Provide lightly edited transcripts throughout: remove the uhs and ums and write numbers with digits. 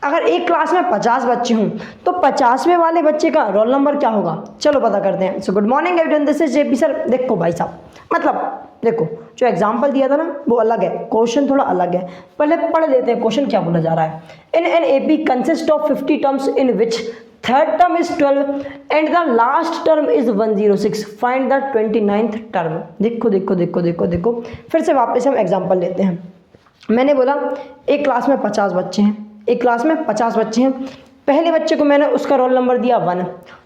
अगर एक क्लास में 50 बच्चे हों तो 50वें वाले बच्चे का रोल नंबर क्या होगा, चलो पता करते हैं। So good morning everyone, this is JP sir. देखो भाई साहब, मतलब देखो जो एग्जाम्पल दिया था ना वो अलग है, क्वेश्चन थोड़ा अलग है। पहले पढ़ लेते हैं क्वेश्चन क्या बोला जा रहा है। In an AP consist of 50 terms in which third term is 12 and the last term is 106, find the 29th term. देखो देखो देखो देखो देखो, फिर से वापस हम एग्जाम्पल लेते हैं। मैंने बोला एक क्लास में 50 बच्चे हैं, एक क्लास में 50 बच्चे हैं। पहले बच्चे को मैंने उसका रोल नंबर दिया 1,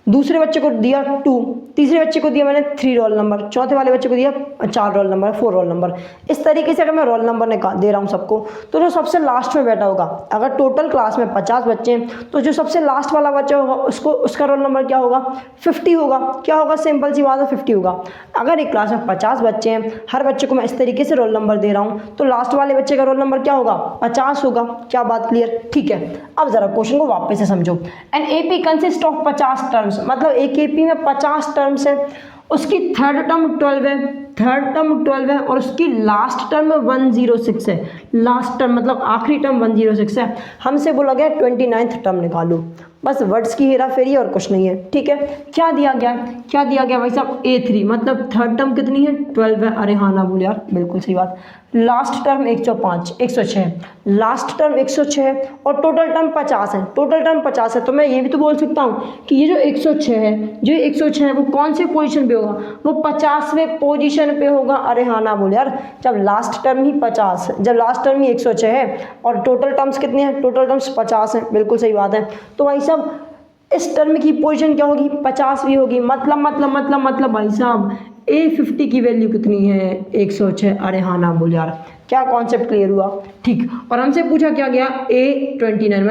दूसरे बच्चे को दिया 2, तीसरे बच्चे को दिया मैंने 3 रोल नंबर, चौथे वाले बच्चे को दिया 4 रोल नंबर, 4 रोल नंबर। इस तरीके से अगर मैं रोल नंबर दे रहा हूँ सबको, तो जो सबसे लास्ट में बैठा होगा, अगर टोटल क्लास में 50 बच्चे हैं तो जो सबसे लास्ट वाला बच्चा होगा उसका रोल नंबर क्या होगा, 50 होगा। क्या होगा, सिंपल सी बात है, 50 होगा। अगर एक क्लास में 50 बच्चे हैं, हर बच्चे को मैं इस तरीके से रोल नंबर दे रहा हूँ, तो लास्ट वाले बच्चे का रोल नंबर क्या होगा, 50 होगा। क्या बात क्लियर? ठीक है, अब जरा क्वेश्चन को वापस से समझो। An AP consist of 50 terms, मतलब एक एपी में 50 टर्म्स है, उसकी थर्ड टर्म 12 है, थर्ड टर्म 12 है और उसकी लास्ट टर्म 106 है। लास्ट टर्म मतलब आखिरी टर्म 106 है। हमसे बोला गया 29th टर्म निकालो। बस वर्ड्स की हेरा फेरी और कुछ नहीं है। ठीक है, क्या दिया गया है, क्या दिया गया भाई साहब, A3, मतलब थर्ड टर्म कितनी है, 12 है। अरे हाँ ना बोल यार, बिल्कुल सही बात। लास्ट टर्म 106 है, लास्ट टर्म 106 है और टोटल टर्म 50 है, टोटल टर्म 50 है। तो मैं ये भी तो बोल सकता हूँ कि ये जो 106 है, जो 106 है वो कौन से पोजीशन पे होगा, वो 50वें पोजीशन पे होगा। अरे हाँ ना बोल यार, जब लास्ट टर्म ही 50, जब लास्ट टर्म ही 106 है और टोटल टर्म्स कितने हैं, टोटल टर्म्स 50 हैं। बिल्कुल सही बात है। तो भाई साहब इस टर्म की पोजीशन क्या होगी, 50वीं होगी। मतलब भाई साहब A50 की वैल्यू कितनी है, 106। अरे हाँ ना बोल यार, क्या कॉन्सेप्ट क्लियर हुआ? ठीक। और हमसे पूछा क्या गया, A29,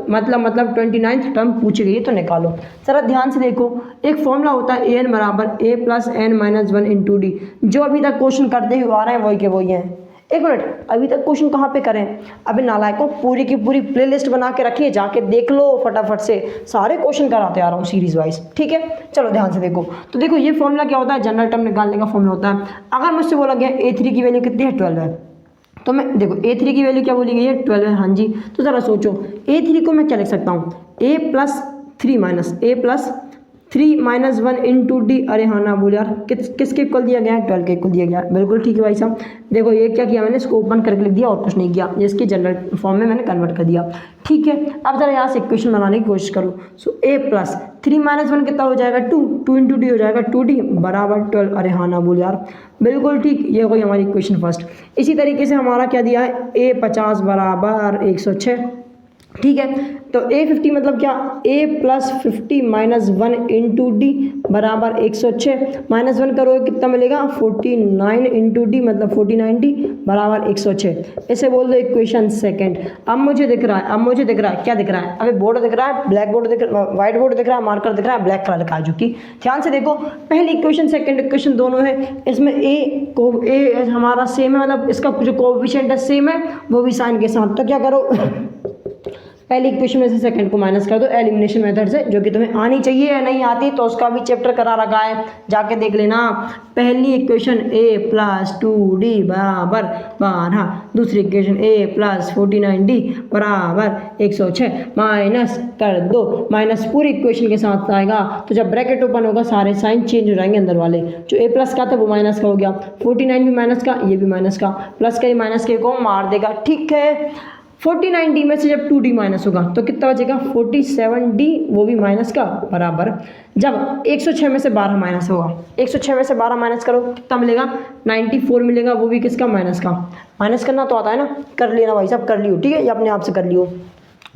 मतलब 29th टर्म पूछ गई, तो निकालो। जरा ध्यान से देखो, एक फॉर्मूला होता है an बराबर a + n - 1 × d। जो अभी तक क्वेश्चन करते हुए आ रहे हैं वही के वही हैं। एक मिनट, अभी तक क्वेश्चन कहाँ पे करें? अभी नालायकों पूरी की पूरी प्लेलिस्ट बना के रखिए, जाके देख लो फटाफट से। सारे क्वेश्चन कराते आ रहा हूँ सीरीज वाइज। ठीक है, चलो ध्यान से देखो। तो देखो ये फॉर्मूला क्या होता है, जनरल टर्म निकालने का फॉर्मूला होता है। अगर मुझसे बोला गया A3 की वैल्यू कितनी है, 12 है, तो मैं देखो A3 की वैल्यू क्या बोली गई है, 12 है। हाँ जी, तो ज़रा सोचो A3 को मैं क्या लिख सकता हूँ, A + 3 - 1 × d। अरे हाँ ना बोल यार, किसके इक्वल दिया गया है, 12 के इक्वल दिया गया है। बिल्कुल ठीक है भाई साहब। देखो ये क्या किया मैंने, इसको ओपन करके लिख दिया और कुछ नहीं किया, इसके जनरल फॉर्म में मैंने कन्वर्ट कर दिया। ठीक है, अब जरा यहाँ से इक्वेशन बनाने की कोशिश करो। सो A + 3 - 1 कितना हो जाएगा, 2 × d हो जाएगा, 2d = 12। अरे हाँ ना बोल यार, बिल्कुल ठीक। ये हो गई हमारी इक्वेशन फर्स्ट। इसी तरीके से हमारा क्या दिया है, A50 = 106। ठीक है, तो A50 मतलब क्या, A + 50 - 1 × d = 106। -1 करोगे कितना मिलेगा, 49 × d, मतलब 49d = 106। इसे बोल दो इक्वेशन सेकंड। अब मुझे दिख रहा है, क्या दिख रहा है, अभी बोर्ड दिख रहा है, ब्लैक बोर्ड दिख रहा है, व्हाइट बोर्ड दिख रहा है, मार्कर दिख रहा है, ब्लैक कलर का, जो कि ध्यान से देखो पहली इक्वेशन सेकंड इक्वेशन दोनों है। इसमें A हमारा सेम है, मतलब इसका जो कोएफिशिएंट है सेम है, वो भी साइन के साथ। तो क्या करो, पहली इक्वेशन में से सेकंड को माइनस कर दो एलिमिनेशन मेथड से, जो कि तुम्हें आनी चाहिए या नहीं आती तो उसका भी चैप्टर करा रखा है, जाके देख लेना। पहली इक्वेशन A + 2d = 12, दूसरी इक्वेशन A + 49d = 106, माइनस कर दो, माइनस पूरी इक्वेशन के साथ आएगा। तो जब ब्रैकेट ओपन होगा सारे साइन चेंज हो जाएंगे अंदर वाले। जो A+ का था वो माइनस का हो गया, 49 भी माइनस का, ये भी माइनस का, प्लस का, ये माइनस के को मार देगा। ठीक है, 49d में से जब 2d माइनस होगा तो कितना बचेगा, 47d, वो भी माइनस का, बराबर। जब 106 में से 12 माइनस होगा, 106 में से 12 माइनस करो कितना मिलेगा, 94 मिलेगा, वो भी किसका, माइनस का। माइनस करना तो आता है ना, कर लेना भाई साहब, कर लियो। ठीक है, ये अपने आप से कर लियो।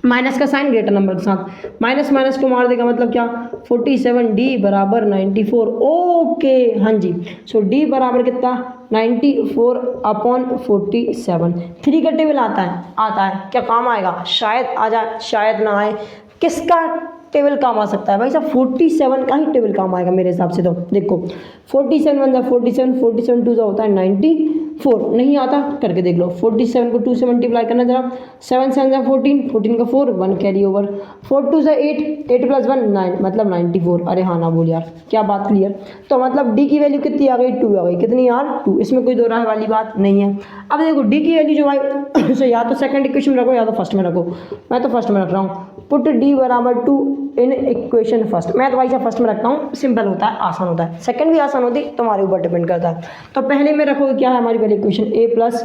माइनस का साइन ग्रेटर नंबर के साथ, माइनस माइनस को मार देगा, मतलब क्या, 47d = 94। ओके, हाँ जी। सो d बराबर कितना, 94/47। 3 का टेबल आता है, क्या काम आएगा, शायद आ जाए शायद ना आए। किसका टेबल काम आ सकता है भाई साहब, 47 का ही टेबल काम आएगा मेरे हिसाब से। तो देखो 47 वन जा 47, 47 टू जा होता है 94, नहीं आता करके देख लो। 47 को 2 से मल्टीप्लाई करना जरा, 7 7 जा 14, 14 का 4, 1 कैरी ओवर, 4 2 से 8, 8 प्लस 1 9, मतलब 94। अरे हाँ ना बोल यार, क्या बात क्लियर। तो मतलब डी की वैल्यू कितनी आ गई, 2 आ गई। कितनी यार, 2, इसमें कोई दो राय वाली बात नहीं है। अब देखो डी की वैल्यू जो भाई सो या तो सेकंड इक्वेशन में रखो या तो फर्स्ट में रखो। मैं तो फर्स्ट में रख रहा हूँ। पुट डी बराबर 2 इन इक्वेशन फर्स्ट। मैं तो भाई साहब फर्स्ट में रखता हूँ, सिंपल होता है, आसान होता है। सेकंड भी आसान होती, तुम्हारे ऊपर डिपेंड करता है। तो पहले में रखोगे क्या है हमारी पहली इक्वेशन, ए प्लस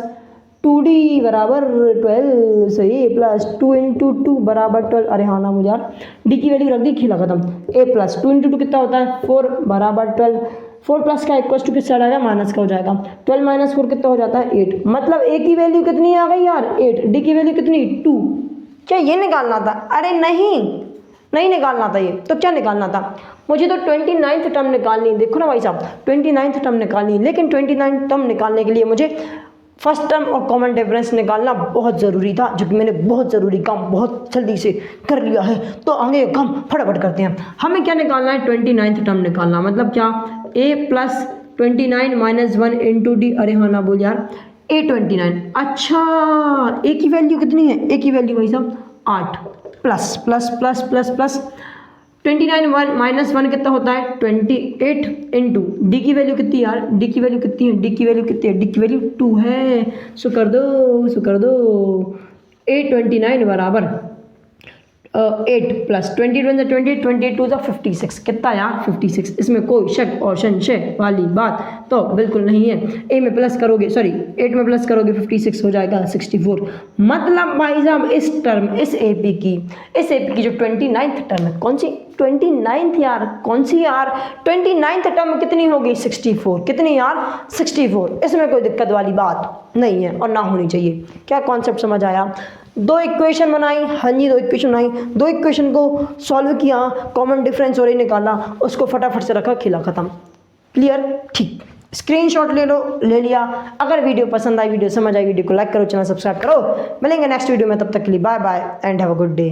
2d बराबर 12, सो ए प्लस 2 इंटू 2 बराबर 12। अरे हाँ ना मुझे यार, डी की वैल्यू रख दी, खेला खत्म। ए प्लस 2 इंटू 2 कितना होता है, 4 बराबर 12। 4 प्लस का इक्वल टू किस साइड आएगा, माइनस का हो जाएगा। 12 माइनस 4 कितना हो जाता है, 8। मतलब ए की वैल्यू कितनी आ गई यार, 8। डी की वैल्यू कितनी, 2। क्या ये निकालना था? अरे नहीं निकालना था ये। तो क्या निकालना था, मुझे तो 29th टर्म निकालनी है। देखो ना भाई साहब, 29th टर्म निकालनी है, लेकिन 29th टर्म निकालने के लिए मुझे फर्स्ट टर्म और कॉमन डिफरेंस निकालना बहुत ज़रूरी था, जो कि मैंने बहुत ज़रूरी काम बहुत जल्दी से कर लिया है। तो आगे काम फटाफट करते हैं। हमें क्या निकालना है, 29th टर्म निकालना। मतलब क्या, ए प्लस 29 माइनस 1 इंटू डी। अरे हाँ ना बोल यार, ए 29। अच्छा, ए की वैल्यू कितनी है, ए की वैल्यू भाई साहब 8 plus plus plus plus plus 29 1 minus 1 कितना होता है, 28 इंटू डी की वैल्यू कितनी यार, डी की वैल्यू कितनी है, डी की वैल्यू कितनी है, डी की वैल्यू 2 है। सो कर दो 829 बराबर 8 प्लस 28 20, 22 56। कितना यार, 56। इसमें कोई शक और संशय वाली बात तो बिल्कुल नहीं है। ए में प्लस करोगे, सॉरी 8 में प्लस करोगे 56 हो जाएगा 64। मतलब भाई साहब इस टर्म, इस एपी की जो 29th टर्म है, कौन सी 29th यार, कौन सी यार 29th टर्म कितनी होगी, 64। कितनी यार, 64। इसमें कोई दिक्कत वाली बात नहीं है और ना होनी चाहिए। क्या कॉन्सेप्ट समझ आया? 2 इक्वेशन बनाई, हाँ जी 2 इक्वेशन बनाई, 2 इक्वेशन को सॉल्व किया, कॉमन डिफरेंस और निकाला, उसको फटाफट से रखा, खिला खत्म। क्लियर, ठीक। स्क्रीनशॉट ले लो, ले लिया। अगर वीडियो पसंद आई, वीडियो समझ आई, वीडियो को लाइक करो, चैनल सब्सक्राइब करो। मिलेंगे नेक्स्ट वीडियो में, तब तक के लिए bye bye and have a good day.